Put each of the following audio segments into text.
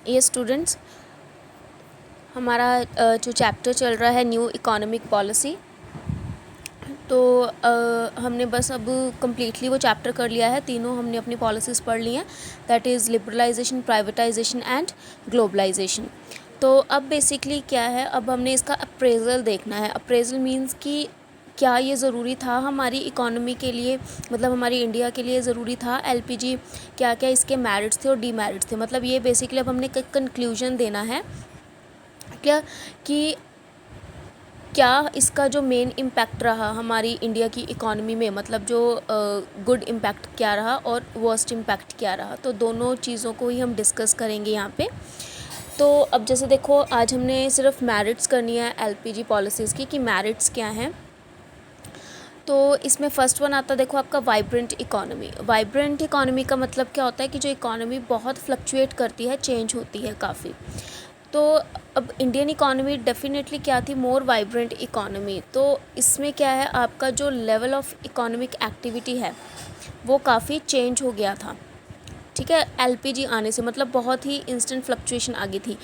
ये स्टूडेंट्स, हमारा जो चैप्टर चल रहा है न्यू इकोनॉमिक पॉलिसी, तो हमने बस अब कम्प्लीटली वो चैप्टर कर लिया है। तीनों हमने अपनी पॉलिसीज़ पढ़ ली हैं, that is liberalisation, privatisation and globalisation. तो अब बेसिकली क्या है, अब हमने इसका अप्रेजल देखना है। अप्रेजल मीन्स कि क्या ये ज़रूरी था हमारी इकोनॉमी के लिए, मतलब हमारी इंडिया के लिए ज़रूरी था एलपीजी, क्या क्या इसके मेरिट्स थे और डीमेरिट्स थे। मतलब ये बेसिकली अब हमने कंक्लूजन देना है क्या कि क्या इसका जो मेन इम्पैक्ट रहा हमारी इंडिया की इकॉनमी में, मतलब जो गुड इम्पैक्ट क्या रहा और वर्स्ट इम्पैक्ट क्या रहा। तो दोनों चीज़ों को ही हम डिस्कस करेंगे यहाँ पे। तो अब जैसे देखो, आज हमने सिर्फ मेरिट्स करनी है एलपीजी पॉलिसीज़ की, कि मेरिट्स क्या हैं। तो इसमें फ़र्स्ट वन आता है, देखो आपका वाइब्रेंट इकोनॉमी। वाइब्रेंट इकोनॉमी का मतलब क्या होता है कि जो इकोनॉमी बहुत फ्लक्चुएट करती है, चेंज होती है काफ़ी। तो अब इंडियन इकोनॉमी डेफिनेटली क्या थी, मोर वाइब्रेंट इकोनॉमी। तो इसमें क्या है, आपका जो लेवल ऑफ इकोनॉमिक एक्टिविटी है वो काफ़ी चेंज हो गया था, ठीक है, एलपीजी आने से। मतलब बहुत ही इंस्टेंट फ्लक्चुएशन आ गई थी,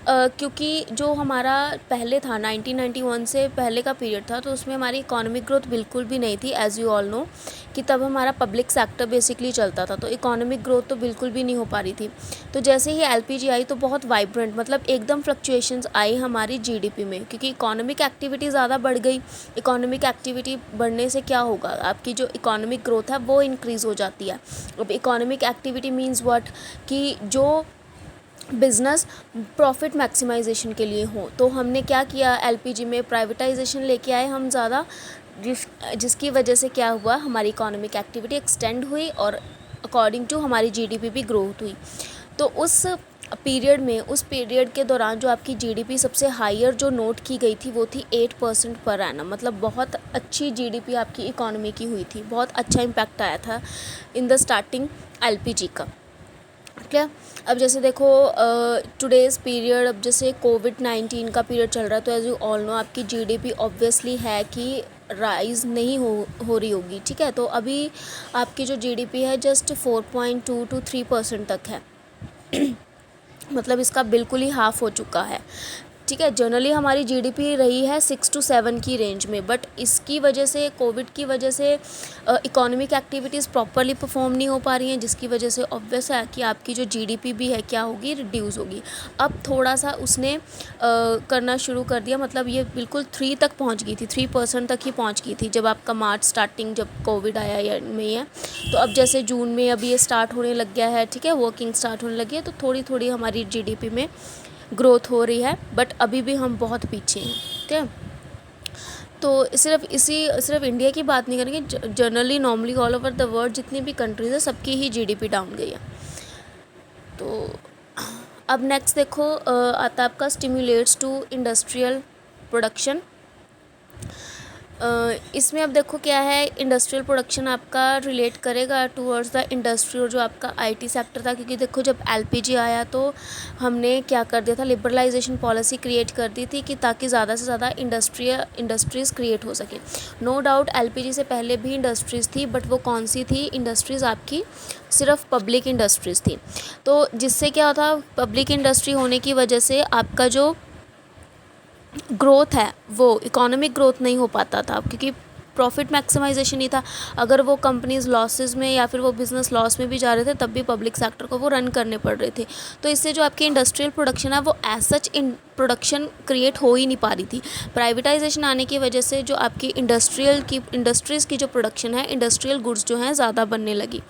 क्योंकि जो हमारा पहले था 1991 से पहले का पीरियड था, तो उसमें हमारी इकोनॉमिक ग्रोथ बिल्कुल भी नहीं थी, एज़ यू ऑल नो कि तब हमारा पब्लिक सेक्टर बेसिकली चलता था, तो इकोनॉमिक ग्रोथ तो बिल्कुल भी नहीं हो पा रही थी। तो जैसे ही एलपीजी आई तो बहुत वाइब्रेंट, मतलब एकदम फ्लक्चुएशंस आई हमारी जीडीपी में, क्योंकि इकोनॉमिक एक्टिविटी ज़्यादा बढ़ गई। इकोनॉमिक एक्टिविटी बढ़ने से क्या होगा, आपकी जो इकोनॉमिक ग्रोथ है वो इंक्रीज़ हो जाती है। अब इकोनॉमिक एक्टिविटी मीन्स व्हाट, कि जो बिज़नेस प्रॉफिट मैक्सिमाइजेशन के लिए हो। तो हमने क्या किया, एलपीजी में प्राइवेटाइजेशन लेके आए हम ज़्यादा, जिसकी वजह से क्या हुआ, हमारी इकोनॉमिक एक्टिविटी एक्सटेंड हुई और अकॉर्डिंग टू हमारी जीडीपी भी ग्रोथ हुई। तो उस पीरियड में, उस पीरियड के दौरान जो आपकी जीडीपी सबसे हायर जो नोट की गई थी वो थी 8% पर एनम। मतलब बहुत अच्छी जीडीपी आपकी इकोनॉमी की हुई थी, बहुत अच्छा इम्पैक्ट आया था इन द स्टार्टिंग एलपीजी का। क्या अब जैसे देखो टुडेज़ पीरियड, अब जैसे कोविड-19 का पीरियड चल रहा है, तो एज यू ऑल नो आपकी जीडीपी ऑब्वियसली है कि राइज़ नहीं हो रही होगी, ठीक है। तो अभी आपकी जो जीडीपी है जस्ट 4.2 to 3% तक है मतलब इसका बिल्कुल ही हाफ़ हो चुका है, ठीक है। जनरली हमारी जीडीपी रही है 6 to 7 की रेंज में, बट इसकी वजह से, कोविड की वजह से इकोनॉमिक एक्टिविटीज़ प्रॉपरली परफॉर्म नहीं हो पा रही हैं, जिसकी वजह से ऑब्वियस है कि आपकी जो जीडीपी भी है क्या होगी, रिड्यूस होगी। अब थोड़ा सा उसने करना शुरू कर दिया, मतलब ये बिल्कुल 3 तक पहुंच गई थी, 3% तक ही पहुंच गई थी जब आपका मार्च स्टार्टिंग, जब कोविड आया या में है। तो अब जैसे जून में अभी ये स्टार्ट होने लग गया है, ठीक है, वर्किंग स्टार्ट होने लगी है, तो थोड़ी थोड़ी हमारी जीडीपी में ग्रोथ हो रही है, बट अभी भी हम बहुत पीछे हैं, ठीक है। तो सिर्फ इंडिया की बात नहीं करेंगे, generally normally all over the world जितनी भी कंट्रीज़ है सबकी ही जीडीपी डाउन गई है। तो अब नेक्स्ट देखो आता है आपका स्टिमुलेट्स टू इंडस्ट्रियल प्रोडक्शन। इसमें अब देखो क्या है, इंडस्ट्रियल प्रोडक्शन आपका रिलेट करेगा टूवर्ड्स द इंडस्ट्री और जो आपका आईटी सेक्टर था, क्योंकि देखो जब एलपीजी आया तो हमने क्या कर दिया था, लिबरलाइजेशन पॉलिसी क्रिएट कर दी थी कि ताकि ज़्यादा से ज़्यादा इंडस्ट्रीज़ क्रिएट हो सके। नो डाउट एलपीजी से पहले भी इंडस्ट्रीज़ थी, बट वो कौन सी थी इंडस्ट्रीज़, आपकी सिर्फ पब्लिक इंडस्ट्रीज़ थी। तो जिससे क्या होता, पब्लिक इंडस्ट्री होने की वजह से आपका जो ग्रोथ है वो इकोनॉमिक ग्रोथ नहीं हो पाता था, क्योंकि प्रॉफिट मैक्सिमाइजेशन नहीं था। अगर वो कंपनीज लॉसेस में या फिर वो बिज़नेस लॉस में भी जा रहे थे, तब भी पब्लिक सेक्टर को वो रन करने पड़ रहे थे। तो इससे जो आपकी इंडस्ट्रियल प्रोडक्शन है वो as such in production create हो ही नहीं पा रही थी। प्राइवेटाइजेशन आने की वजह से जो आपकी इंडस्ट्रीज़ की जो प्रोडक्शन है, इंडस्ट्रियल गुड्स जो हैं ज़्यादा बनने लगी,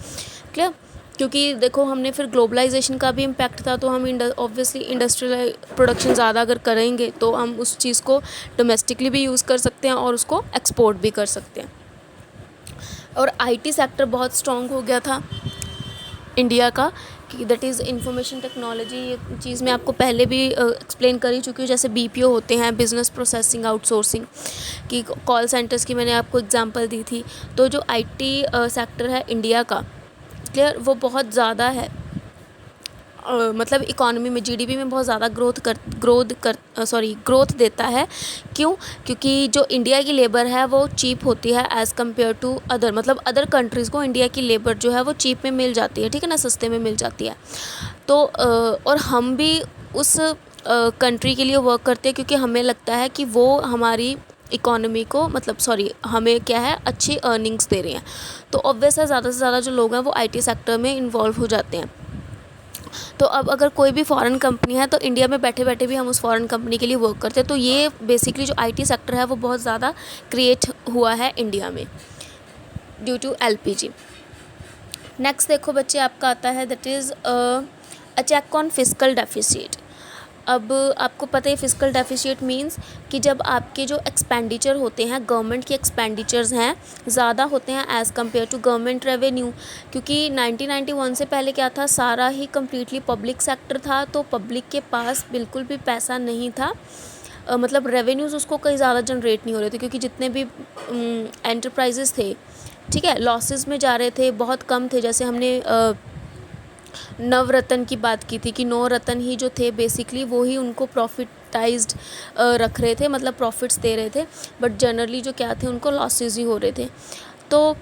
क्लियर। क्योंकि देखो हमने फिर ग्लोबलाइजेशन का भी इम्पैक्ट था, तो हम ऑब्वियसली इंडस्ट्रियल प्रोडक्शन ज़्यादा अगर करेंगे तो हम उस चीज़ को डोमेस्टिकली भी यूज़ कर सकते हैं और उसको एक्सपोर्ट भी कर सकते हैं। और आईटी सेक्टर बहुत स्ट्रॉन्ग हो गया था इंडिया का, कि दैट इज़ इंफॉर्मेशन टेक्नोलॉजी। ये चीज़ मैं आपको पहले भी एक्सप्लेन कर ही चुकी हूँ, जैसे बीपीओ होते हैं, बिज़नेस प्रोसेसिंग आउटसोर्सिंग की, कॉल सेंटर्स की मैंने आपको एग्जांपल दी थी। तो जो आईटी सेक्टर है इंडिया का, क्लियर, वो बहुत ज़्यादा है मतलब इकोनॉमी में, जीडीपी में बहुत ज़्यादा ग्रोथ देता है। क्यों? क्योंकि जो इंडिया की लेबर है वो चीप होती है एज़ कम्पेयर टू अदर, मतलब अदर कंट्रीज़ को इंडिया की लेबर जो है वो चीप में मिल जाती है, ठीक है ना, सस्ते में मिल जाती है। तो और हम भी उस कंट्री के लिए वर्क करते हैं क्योंकि हमें लगता है कि वो हमारी इकोनॉमी को, मतलब हमें क्या है, अच्छी अर्निंग्स दे रहे हैं। तो ऑब्वियस है ज़्यादा से ज़्यादा जो लोग हैं वो आईटी सेक्टर में इन्वॉल्व हो जाते हैं। तो अब अगर कोई भी फॉरेन कंपनी है तो इंडिया में बैठे बैठे भी हम उस फॉरेन कंपनी के लिए वर्क करते हैं। तो ये बेसिकली जो आईटी सेक्टर है वो बहुत ज़्यादा क्रिएट हुआ है इंडिया में ड्यू टू एलपीजी। नेक्स्ट देखो बच्चे, आपका आता है that is a check on fiscal deficit. अब आपको पता है फिस्कल डेफिसिट मींस कि जब आपके जो एक्सपेंडिचर होते हैं, गवर्नमेंट के एक्सपेंडिचर्स हैं, ज़्यादा होते हैं as compared to government revenue. क्योंकि 1991 से पहले क्या था, सारा ही कम्प्लीटली पब्लिक सेक्टर था, तो पब्लिक के पास बिल्कुल भी पैसा नहीं था, मतलब रेवेन्यूज़ उसको कहीं ज़्यादा जनरेट नहीं हो रहे थे क्योंकि जितने भी एंटरप्राइजेस थे, ठीक है, लॉसेस में जा रहे थे, बहुत कम थे। जैसे हमने नवरत्न की बात की थी कि 9 रत्न ही जो थे बेसिकली वो ही उनको प्रॉफिटाइज्ड रख रहे थे, मतलब प्रॉफिट्स दे रहे थे, बट जनरली जो क्या थे उनको लॉसेस ही हो रहे थे। तो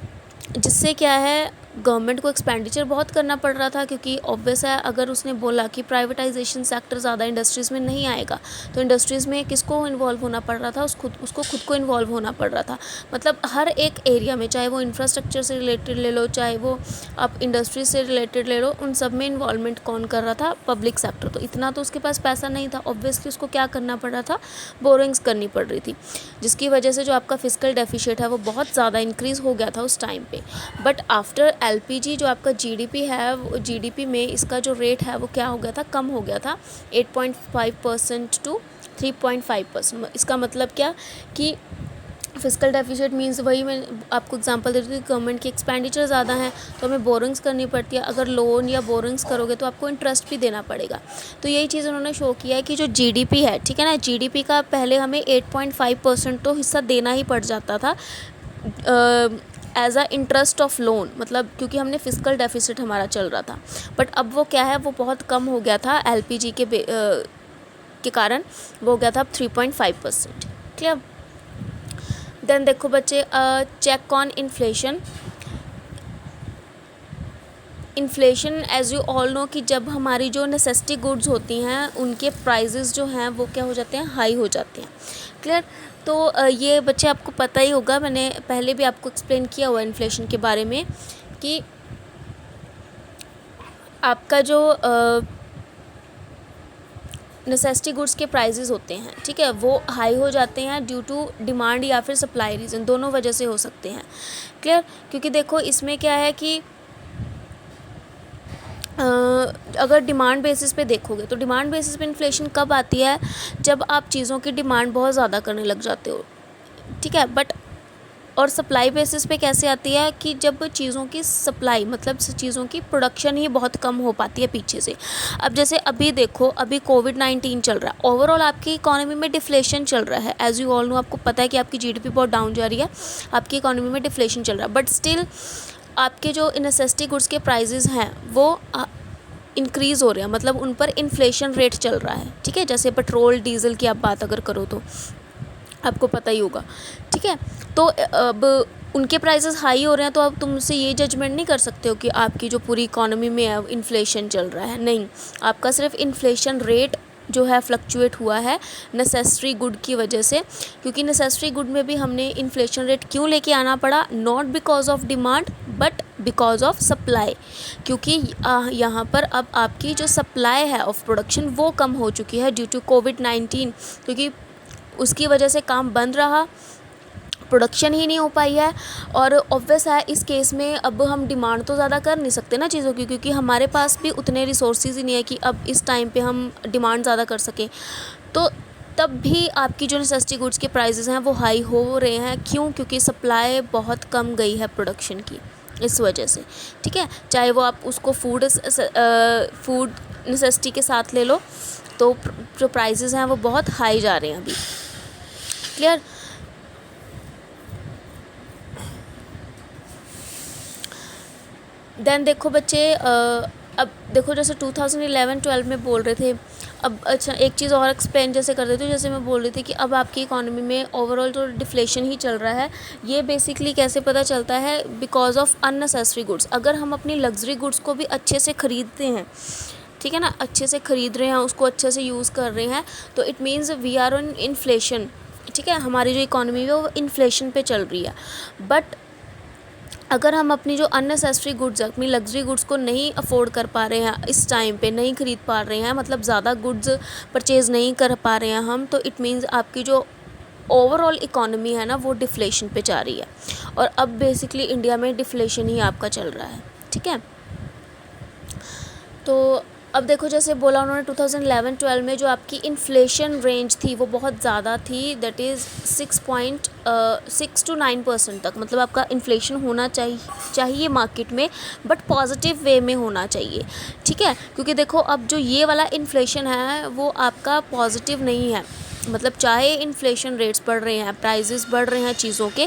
जिससे क्या है, गवर्नमेंट को एक्सपेंडिचर बहुत करना पड़ रहा था क्योंकि ऑब्वियस है, अगर उसने बोला कि प्राइवेटाइजेशन सेक्टर ज़्यादा इंडस्ट्रीज़ में नहीं आएगा तो इंडस्ट्रीज़ में किसको इन्वॉल्व होना पड़ रहा था, उसको खुद को इन्वॉल्व होना पड़ रहा था। मतलब हर एक एरिया में, चाहे वो इंफ्रास्ट्रक्चर से रिलेटेड ले लो, चाहे वो आप इंडस्ट्री से रिलेटेड ले लो, उन सब में इन्वॉल्वमेंट कौन कर रहा था, पब्लिक सेक्टर। तो इतना तो उसके पास पैसा नहीं था, ऑब्वियसली उसको क्या करना पड़ रहा था, बोरिंग्स करनी पड़ रही थी, जिसकी वजह से जो आपका फिस्कल डेफिसिट है वो बहुत ज़्यादा इंक्रीज़ हो गया था उस टाइम पे। बट आफ्टर एलपीजी जो आपका जीडीपी है, जीडीपी में इसका जो रेट है वो क्या हो गया था, कम हो गया था 8.5% टू 3.5%। इसका मतलब क्या कि फिस्कल डेफिसिट मींस, वही मैं आपको एग्जांपल दे रही थी, गवर्नमेंट की एक्सपेंडिचर ज़्यादा है तो हमें बोरिंग्स करनी पड़ती है। अगर लोन या बोरिंग्स करोगे तो आपको इंटरेस्ट भी देना पड़ेगा। तो यही चीज़ उन्होंने शो किया है कि जो जीडीपी है, ठीक है ना, जीडीपी का पहले हमें 8.5% तो हिस्सा देना ही पड़ जाता था as a interest of loan, मतलब क्योंकि हमने फिस्कल डेफिसिट हमारा चल रहा था। बट अब वो क्या है, वो बहुत कम हो गया था एलपीजी के कारण, वो हो गया था 3.5%। क्लियर? देन देखो बच्चे, check on inflation. Inflation as you all know कि जब हमारी जो नेसेसिटी गुड्स होती हैं उनके प्राइजेस जो हैं वो क्या हो जाते हैं, हाई हो जाते हैं। क्लियर? तो ये बच्चे आपको पता ही होगा, मैंने पहले भी आपको एक्सप्लेन किया हुआ इन्फ्लेशन के बारे में कि आपका जो नेसेसिटी गुड्स के प्राइजेस होते हैं, ठीक है, वो हाई हो जाते हैं ड्यू टू डिमांड या फिर सप्लाई रीज़न, दोनों वजह से हो सकते हैं। क्लियर? क्योंकि देखो इसमें क्या है कि अगर डिमांड बेसिस पे देखोगे तो डिमांड बेसिस पे इन्फ्लेशन कब आती है, जब आप चीज़ों की डिमांड बहुत ज़्यादा करने लग जाते हो, ठीक है। बट और सप्लाई बेसिस पे कैसे आती है कि जब चीज़ों की सप्लाई, मतलब चीज़ों की प्रोडक्शन ही बहुत कम हो पाती है पीछे से। अब जैसे अभी देखो, अभी कोविड-19 चल रहा है, ओवरऑल आपकी इकोनॉमी में डिफ्लेशन चल रहा है, एज यू ऑल नो, आपको पता है कि आपकी जीडीपी बहुत डाउन जा रही है, आपकी इकोनॉमी में डिफ्लेशन चल रहा है, बट स्टिल आपके जो नेसेसिटी गुड्स के प्राइजेस हैं वो इंक्रीज़ हो रहे हैं, मतलब उन पर इन्फ्लेशन रेट चल रहा है, ठीक है। जैसे पेट्रोल डीजल की आप बात अगर करो तो आपको पता ही होगा, ठीक है। तो अब उनके प्राइसेस हाई हो रहे हैं, तो अब तुम उससे ये जजमेंट नहीं कर सकते हो कि आपकी जो पूरी इकोनॉमी में है इन्फ्लेशन चल रहा है, नहीं, आपका सिर्फ इन्फ्लेशन रेट जो है फ्लक्चुएट हुआ है नेसेसरी गुड की वजह से। क्योंकि नेसेसरी गुड में भी हमने इन्फ्लेशन रेट क्यों लेके आना पड़ा, not because of demand but because of supply, क्योंकि यहाँ पर अब आपकी जो सप्लाई है ऑफ प्रोडक्शन वो कम हो चुकी है ड्यू टू कोविड-19, क्योंकि उसकी वजह से काम बंद रहा, प्रोडक्शन ही नहीं हो पाई है। और ऑब्वियस है इस केस में अब हम डिमांड तो ज़्यादा कर नहीं सकते ना चीज़ों की, क्योंकि हमारे पास भी उतने रिसोर्सेज ही नहीं है कि अब इस टाइम पे हम डिमांड ज़्यादा कर सकें। तो तब भी आपकी जो नेसेसिटी गुड्स के प्राइसेस हैं वो हाई हो रहे हैं, क्यों? क्योंकि सप्लाई बहुत कम गई है प्रोडक्शन की, इस वजह से, ठीक है। चाहे वो आप उसको फूड नेसेसिटी के साथ ले लो, तो जो प्राइसेस हैं वो बहुत हाई जा रहे हैं अभी। क्लियर? देन देखो बच्चे, अब देखो जैसे 2011-12 में बोल रहे थे, अब अच्छा एक चीज़ और एक्सप्लेन जैसे कर देती हूँ, जैसे मैं बोल रही थी कि अब आपकी इकोनॉमी में ओवरऑल तो डिफ्लेशन ही चल रहा है। ये बेसिकली कैसे पता चलता है, बिकॉज ऑफ अननेसेसरी गुड्स। अगर हम अपनी लग्जरी गुड्स को भी अच्छे से ख़रीदते हैं, ठीक है ना, अच्छे से ख़रीद रहे हैं, उसको अच्छे से यूज़ कर रहे हैं, तो it means we are on inflation, ठीक है, हमारी जो इकोनॉमी है वो इन्फ्लेशन पे चल रही है। बट अगर हम अपनी जो अननेसेसरी गुड्स है, अपनी लग्जरी गुड्स को नहीं अफोर्ड कर पा रहे हैं, इस टाइम पे नहीं ख़रीद पा रहे हैं, मतलब ज़्यादा गुड्स परचेज़ नहीं कर पा रहे हैं हम, तो इट मीन्स आपकी जो ओवरऑल इकोनॉमी है ना वो डिफ्लेशन पे जा रही है। और अब बेसिकली इंडिया में डिफ्लेशन ही आपका चल रहा है, ठीक है। तो अब देखो जैसे बोला उन्होंने 2011-12 में जो आपकी इन्फ्लेशन रेंज थी वो बहुत ज़्यादा थी, दैट इज़ 6 to 9% तक, मतलब आपका इन्फ्लेशन होना चाहिए मार्केट में, बट पॉजिटिव वे में होना चाहिए, ठीक है। क्योंकि देखो अब जो ये वाला इन्फ्लेशन है वो आपका पॉजिटिव नहीं है, मतलब चाहे इन्फ्लेशन रेट्स बढ़ रहे हैं, प्राइजेस बढ़ रहे हैं चीज़ों के,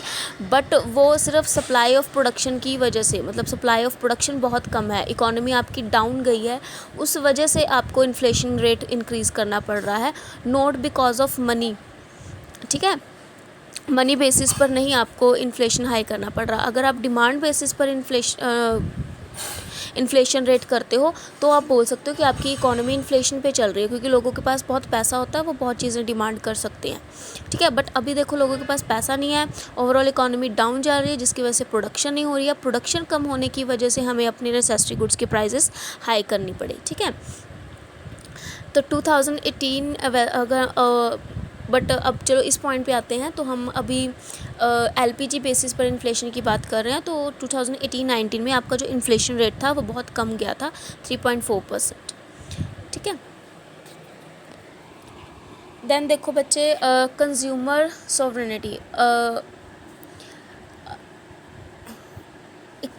बट वो सिर्फ सप्लाई ऑफ प्रोडक्शन की वजह से, मतलब सप्लाई ऑफ प्रोडक्शन बहुत कम है, इकोनॉमी आपकी डाउन गई है, उस वजह से आपको इन्फ्लेशन रेट इंक्रीज़ करना पड़ रहा है, नॉट बिकॉज ऑफ मनी, ठीक है। मनी बेसिस पर नहीं आपको इन्फ्लेशन हाई करना पड़ रहा। अगर आप डिमांड बेसिस पर इन्फ्लेशन रेट करते हो तो आप बोल सकते हो कि आपकी इकोनॉमी इन्फ्लेशन पे चल रही है, क्योंकि लोगों के पास बहुत पैसा होता है, वो बहुत चीज़ें डिमांड कर सकते हैं, ठीक है। बट अभी देखो लोगों के पास पैसा नहीं है, ओवरऑल इकोनॉमी डाउन जा रही है, जिसकी वजह से प्रोडक्शन नहीं हो रही है, प्रोडक्शन कम होने की वजह से हमें अपनी नेसेसरी गुड्स की प्राइजेस हाई करनी पड़े, ठीक है। तो 2018 अगर बट अब चलो इस पॉइंट पे आते हैं, तो हम अभी एलपीजी बेसिस पर इन्फ्लेशन की बात कर रहे हैं। तो 2018-19 में आपका जो इन्फ्लेशन रेट था वो बहुत कम गया था, 3.4%, ठीक है। देन देखो बच्चे, कंज्यूमर सॉवरेनिटी,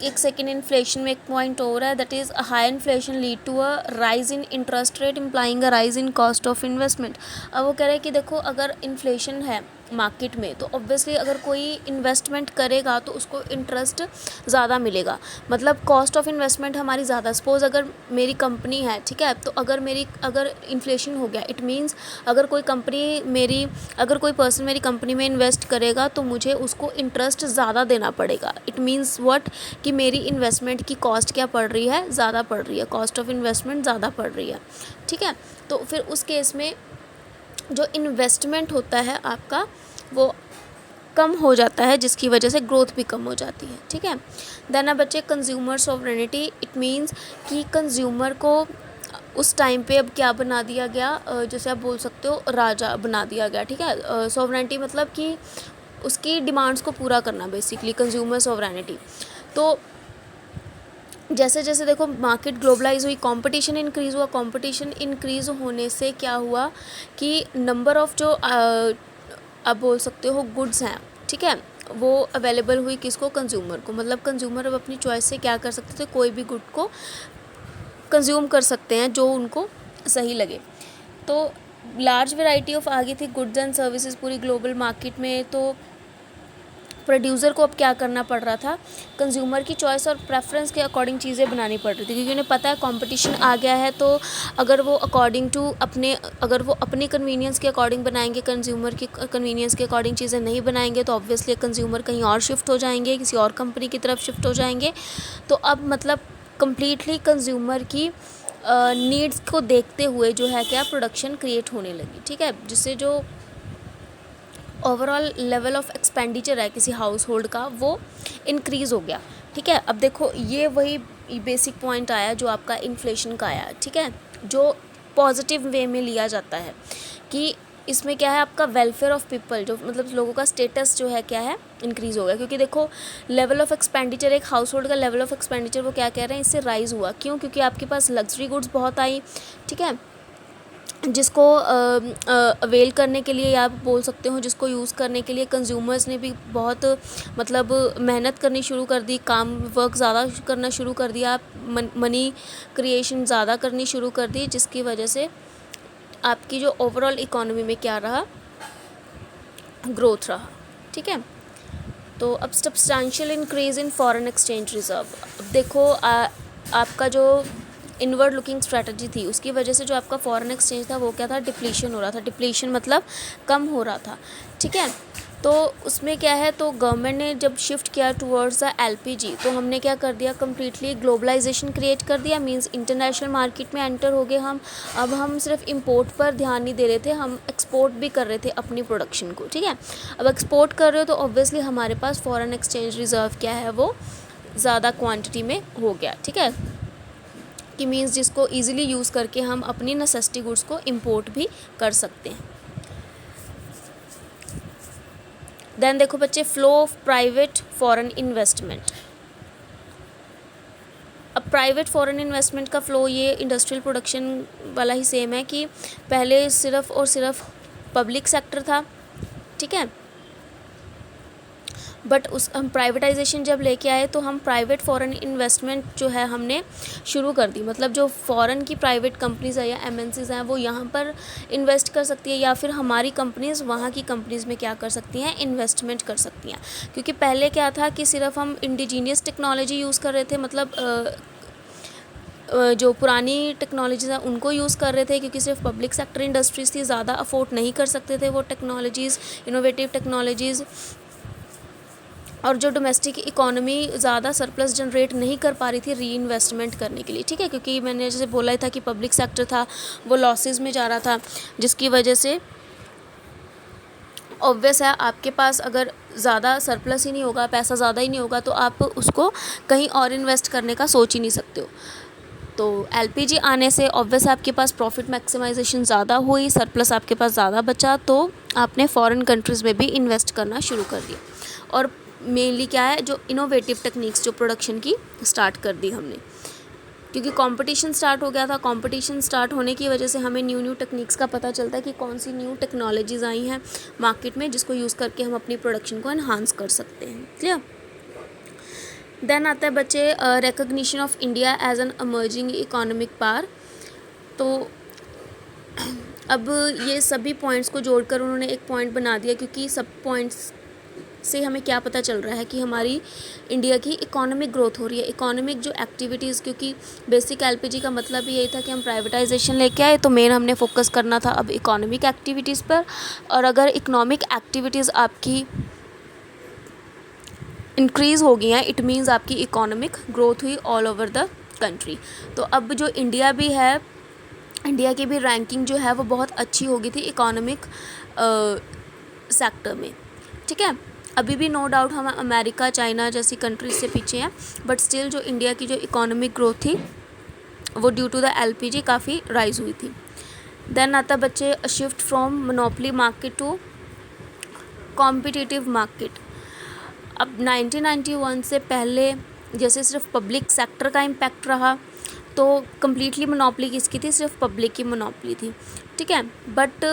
एक सेकेंड, इन्फ्लेशन में एक पॉइंट और है, that is high inflation lead to a rise in interest rate implying a rise in cost of investment. अब वो कह रहे हैं कि देखो अगर इन्फ्लेशन है मार्केट में, तो ऑब्वियसली अगर कोई इन्वेस्टमेंट करेगा तो उसको इंटरेस्ट ज़्यादा मिलेगा, मतलब कॉस्ट ऑफ इन्वेस्टमेंट हमारी ज़्यादा। सपोज़ अगर मेरी कंपनी है, ठीक है, तो अगर इन्फ्लेशन हो गया, इट मीन्स अगर कोई पर्सन मेरी कंपनी में इन्वेस्ट करेगा तो मुझे उसको इंटरेस्ट ज़्यादा देना पड़ेगा। इट मीन्स व्हाट, कि मेरी इन्वेस्टमेंट की कॉस्ट क्या पड़ रही है, ज़्यादा पड़ रही है, कॉस्ट ऑफ इन्वेस्टमेंट ज़्यादा पड़ रही है, ठीक है। तो फिर उस केस में जो इन्वेस्टमेंट होता है आपका वो कम हो जाता है, जिसकी वजह से ग्रोथ भी कम हो जाती है, ठीक है। देन अब बच्चे कंज्यूमर सॉवरेनिटी, इट मीन्स कि कंज्यूमर को उस टाइम पे अब क्या बना दिया गया, जैसे आप बोल सकते हो राजा बना दिया गया, ठीक है। सॉवरेनिटी मतलब कि उसकी डिमांड्स को पूरा करना, बेसिकली कंज्यूमर सॉवरेनिटी। तो जैसे जैसे देखो मार्केट ग्लोबलाइज हुई, कंपटीशन इंक्रीज़ हुआ, कंपटीशन इंक्रीज़ होने से क्या हुआ कि नंबर ऑफ़ जो आप बोल सकते हो गुड्स हैं, ठीक है, वो अवेलेबल हुई किसको, कंज्यूमर को। मतलब कंज्यूमर अब अपनी चॉइस से क्या कर सकते थे, कोई भी गुड को कंज्यूम कर सकते हैं जो उनको सही लगे। तो लार्ज वैरायटी ऑफ आ गई थी गुड्स एंड सर्विसेज पूरी ग्लोबल मार्केट में। तो प्रोड्यूसर को अब क्या करना पड़ रहा था, कंज्यूमर की चॉइस और प्रेफरेंस के अकॉर्डिंग चीज़ें बनानी पड़ रही थी, क्योंकि उन्हें पता है कंपटीशन आ गया है। तो अगर वो अपनी कन्वीनियंस के अकॉर्डिंग बनाएंगे, कंज्यूमर की कन्वीनियंस के अकॉर्डिंग चीज़ें नहीं बनाएंगे, तो ऑब्वियसली कंज्यूमर कहीं और शिफ्ट हो जाएंगे, किसी और कंपनी की तरफ शिफ्ट हो जाएंगे। तो अब मतलब कम्प्लीटली कंज्यूमर की नीड्स को देखते हुए जो है क्या प्रोडक्शन क्रिएट होने लगी, ठीक है, जिससे जो ओवरऑल लेवल ऑफ एक्सपेंडिचर है किसी हाउस होल्ड का वो इंक्रीज़ हो गया, ठीक है। अब देखो ये वही बेसिक पॉइंट आया जो आपका इन्फ्लेशन का आया, ठीक है, जो पॉजिटिव वे में लिया जाता है कि इसमें क्या है, आपका वेलफेयर ऑफ पीपल, जो मतलब लोगों का स्टेटस जो है क्या है, इंक्रीज़ हो गया। क्योंकि देखो लेवल ऑफ एक्सपेंडिचर, एक हाउस होल्ड का लेवल ऑफ एक्सपेंडिचर वो क्या कह रहे हैं, इससे राइज़ हुआ। क्यों? क्योंकि आपके पास लग्जरी गुड्स बहुत आई, ठीक है, जिसको अवेल करने के लिए, या आप बोल सकते हो जिसको यूज़ करने के लिए कंज्यूमर्स ने भी बहुत मतलब मेहनत करनी शुरू कर दी, काम वर्क ज़्यादा करना शुरू कर दिया, मनी क्रिएशन ज़्यादा करनी शुरू कर दी, जिसकी वजह से आपकी जो ओवरऑल इकोनॉमी में क्या रहा, ग्रोथ रहा, ठीक है। तो अब substantial increase in foreign exchange reserve. अब देखो आपका जो इनवर्ड लुकिंग स्ट्रैटेजी थी, उसकी वजह से जो आपका फॉरेन एक्सचेंज था वो क्या था, डिप्लीशन हो रहा था। डिप्लीशन मतलब कम हो रहा था, ठीक है। तो उसमें क्या है, तो गवर्नमेंट ने जब शिफ्ट किया टुवर्ड्स द एलपीजी, तो हमने क्या कर दिया, कम्प्लीटली ग्लोबलाइजेशन क्रिएट कर दिया, मींस इंटरनेशनल मार्केट में एंटर हो गए हम। अब हम सिर्फ इंपोर्ट पर ध्यान नहीं दे रहे थे, हम एक्सपोर्ट भी कर रहे थे अपनी प्रोडक्शन को, ठीक है। अब एक्सपोर्ट कर रहे हो तो ऑब्वियसली हमारे पास फॉरेन एक्सचेंज रिजर्व क्या है, वो ज़्यादा क्वांटिटी में हो गया, ठीक है, कि मींस जिसको ईजिली यूज़ करके हम अपनी नेसेसिटी गुड्स को इम्पोर्ट भी कर सकते हैं। देन देखो बच्चे, flow of private foreign investment. अब प्राइवेट फॉरेन इन्वेस्टमेंट का फ़्लो ये इंडस्ट्रियल प्रोडक्शन वाला ही सेम है कि पहले सिर्फ़ और सिर्फ पब्लिक सेक्टर था, ठीक है, बट उस हम प्राइवेटाइजेशन जब लेके आए तो हम प्राइवेट फॉरेन इन्वेस्टमेंट जो है हमने शुरू कर दी। मतलब जो फॉरेन की प्राइवेट कंपनीज़ है या एमएनसीज़ हैं वो यहाँ पर इन्वेस्ट कर सकती है, या फिर हमारी कंपनीज़ वहाँ की कंपनीज़ में क्या कर सकती हैं, इन्वेस्टमेंट कर सकती हैं। क्योंकि पहले क्या था कि सिर्फ हम इंडिजीनियस टेक्नोलॉजी यूज़ कर रहे थे, मतलब जो पुरानी टेक्नोलॉजीज़ हैं उनको यूज़ कर रहे थे, क्योंकि सिर्फ पब्लिक सेक्टर इंडस्ट्रीज़ थी, ज़्यादा अफोर्ड नहीं कर सकते थे वो टेक्नोलॉजीज़, इनोवेटिव टेक्नोलॉजीज़। और जो डोमेस्टिक इकोनॉमी ज़्यादा सरप्लस जनरेट नहीं कर पा रही थी री इन्वेस्टमेंट करने के लिए, ठीक है, क्योंकि मैंने जैसे बोला ही था कि पब्लिक सेक्टर था वो लॉसेस में जा रहा था, जिसकी वजह से ऑब्वियस है आपके पास अगर ज़्यादा सरप्लस ही नहीं होगा, पैसा ज़्यादा ही नहीं होगा, तो आप उसको कहीं और इन्वेस्ट करने का सोच ही नहीं सकते हो। तो एलपीजी आने से ऑब्वियस आपके पास प्रॉफिट मैक्सिमाइजेशन ज़्यादा हुई, सरप्लस आपके पास ज़्यादा बचा, तो आपने फॉरेन कंट्रीज़ में भी इन्वेस्ट करना शुरू कर दिया। और मेनली क्या है, जो इनोवेटिव टेक्निक्स जो प्रोडक्शन की स्टार्ट कर दी हमने, क्योंकि कंपटीशन स्टार्ट हो गया था। कंपटीशन स्टार्ट होने की वजह से हमें न्यू न्यू टेक्निक्स का पता चलता है कि कौन सी न्यू टेक्नोलॉजीज़ आई हैं मार्केट में, जिसको यूज़ करके हम अपनी प्रोडक्शन को एनहांस कर सकते हैं। क्लियर। देन आता है बच्चे, recognition of India as an emerging economic power. तो अब ये सभी पॉइंट्स को जोड़कर उन्होंने एक पॉइंट बना दिया, क्योंकि सब पॉइंट्स से हमें क्या पता चल रहा है कि हमारी इंडिया की इकोनॉमिक ग्रोथ हो रही है। इकोनॉमिक जो एक्टिविटीज़, क्योंकि बेसिक एलपीजी का मतलब ही यही था कि हम प्राइवेटाइजेशन लेके आए, तो मेन हमने फोकस करना था अब इकोनॉमिक एक्टिविटीज़ पर। और अगर इकोनॉमिक एक्टिविटीज़ आपकी इंक्रीज़ हो गई हैं, इट मीन्स आपकी इकोनॉमिक ग्रोथ हुई ऑल ओवर द कंट्री। तो अब जो इंडिया भी है, इंडिया की भी रैंकिंग जो है वो बहुत अच्छी हो गई थी इकोनॉमिक सेक्टर में, ठीक है। अभी भी नो डाउट हम अमेरिका, चाइना जैसी कंट्रीज से पीछे हैं, बट स्टिल जो इंडिया की जो इकोनॉमिक ग्रोथ थी वो ड्यू टू द एलपीजी काफ़ी राइज हुई थी। देन आता बच्चे, shift from monopoly market to competitive market. अब 1991 से पहले जैसे सिर्फ पब्लिक सेक्टर का इम्पैक्ट रहा, तो कम्प्लीटली मोनोपोली किसकी थी, सिर्फ पब्लिक की मोनोपोली थी, ठीक है। बट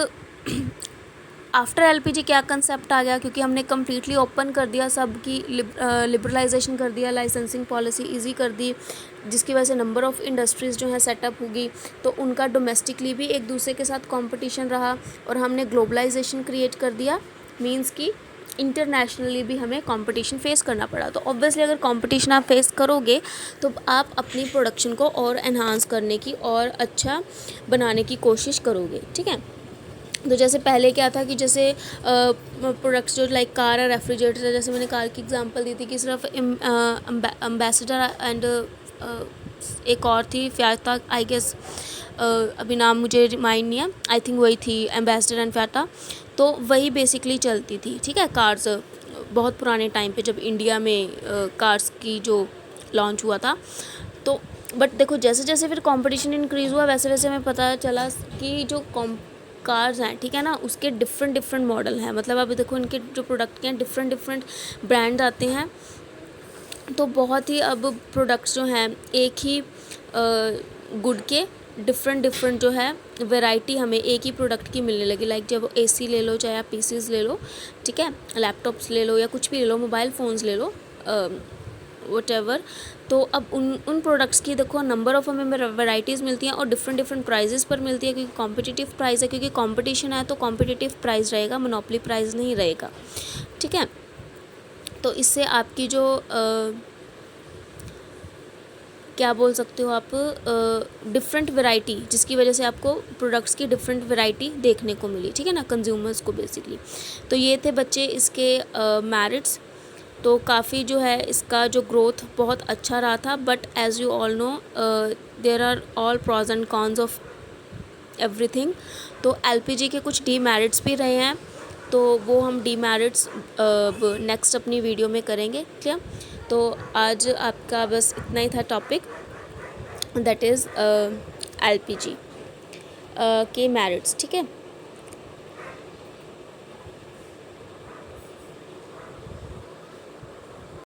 आफ्टर एलपीजी क्या कंसेप्ट आ गया, क्योंकि हमने कम्प्लीटली ओपन कर दिया, सबकी लिबरलाइजेशन कर दिया, लाइसेंसिंग पॉलिसी इजी कर दी, जिसकी वजह से नंबर ऑफ़ इंडस्ट्रीज़ जो है सेटअप होगी, तो उनका डोमेस्टिकली भी एक दूसरे के साथ कंपटीशन रहा, और हमने ग्लोबलाइजेशन क्रिएट कर दिया, मींस कि इंटरनेशनली भी हमें कंपटीशन फेस करना पड़ा। तो ऑब्वियसली अगर कंपटीशन आप फेस करोगे तो आप अपनी प्रोडक्शन को और एनहांस करने की और अच्छा बनाने की कोशिश करोगे, ठीक है। तो जैसे पहले क्या था कि जैसे प्रोडक्ट्स जो लाइक कार और रेफ्रिजरेटर है, जैसे मैंने कार की एग्जांपल दी थी कि सिर्फ एम्बेसडर एंड एक और थी फ्याटा, आई गेस अभी नाम मुझे रिमाइंड नहीं है, आई थिंक वही थी, एम्बेसडर एंड फ्याटा। तो वही बेसिकली चलती थी, ठीक है, कार्स बहुत पुराने टाइम पे जब इंडिया में कार्स की जो लॉन्च हुआ था। तो बट देखो जैसे जैसे फिर कंपटीशन इंक्रीज़ हुआ, वैसे वैसे हमें पता चला कि जो कार्स हैं, ठीक है ना, उसके डिफरेंट मॉडल हैं। मतलब अभी देखो इनके जो प्रोडक्ट के हैं डिफरेंट ब्रांड आते हैं, तो बहुत ही अब प्रोडक्ट्स जो हैं एक ही गुड के डिफरेंट जो है वैरायटी हमें एक ही प्रोडक्ट की मिलने लगी। लाइक जब एसी ले लो, चाहे आप पीसीज ले लो, ठीक है, लैपटॉप्स ले लो या कुछ भी ले लो, मोबाइल फ़ोन्स ले लो, वटेवर। तो अब उन प्रोडक्ट्स की देखो नंबर ऑफ़ हमें वैराइटीज़ मिलती हैं और डिफरेंट प्राइजेस पर मिलती है, क्योंकि कॉम्पिटिटिव प्राइस है, क्योंकि कंपटीशन है तो कॉम्पिटिटिव प्राइस रहेगा, मोनोपोली प्राइस नहीं रहेगा, ठीक है। तो इससे आपकी जो क्या बोल सकते हो आप, डिफरेंट वैरायटी, जिसकी वजह से आपको प्रोडक्ट्स की डिफरेंट वैरायटी देखने को मिली, ठीक है ना, कंज्यूमर्स को बेसिकली। तो ये थे बच्चे इसके मेरिट्स। तो काफ़ी जो है इसका जो ग्रोथ बहुत अच्छा रहा था, but as you all know there are all pros and cons of everything. तो एलपीजी के कुछ डीमेरिट्स भी रहे हैं, तो वो हम डीमेरिट्स नेक्स्ट अपनी वीडियो में करेंगे, क्लियर। तो आज आपका बस इतना ही था टॉपिक, दैट इज़ एलपीजी के मेरिट्स, ठीक है।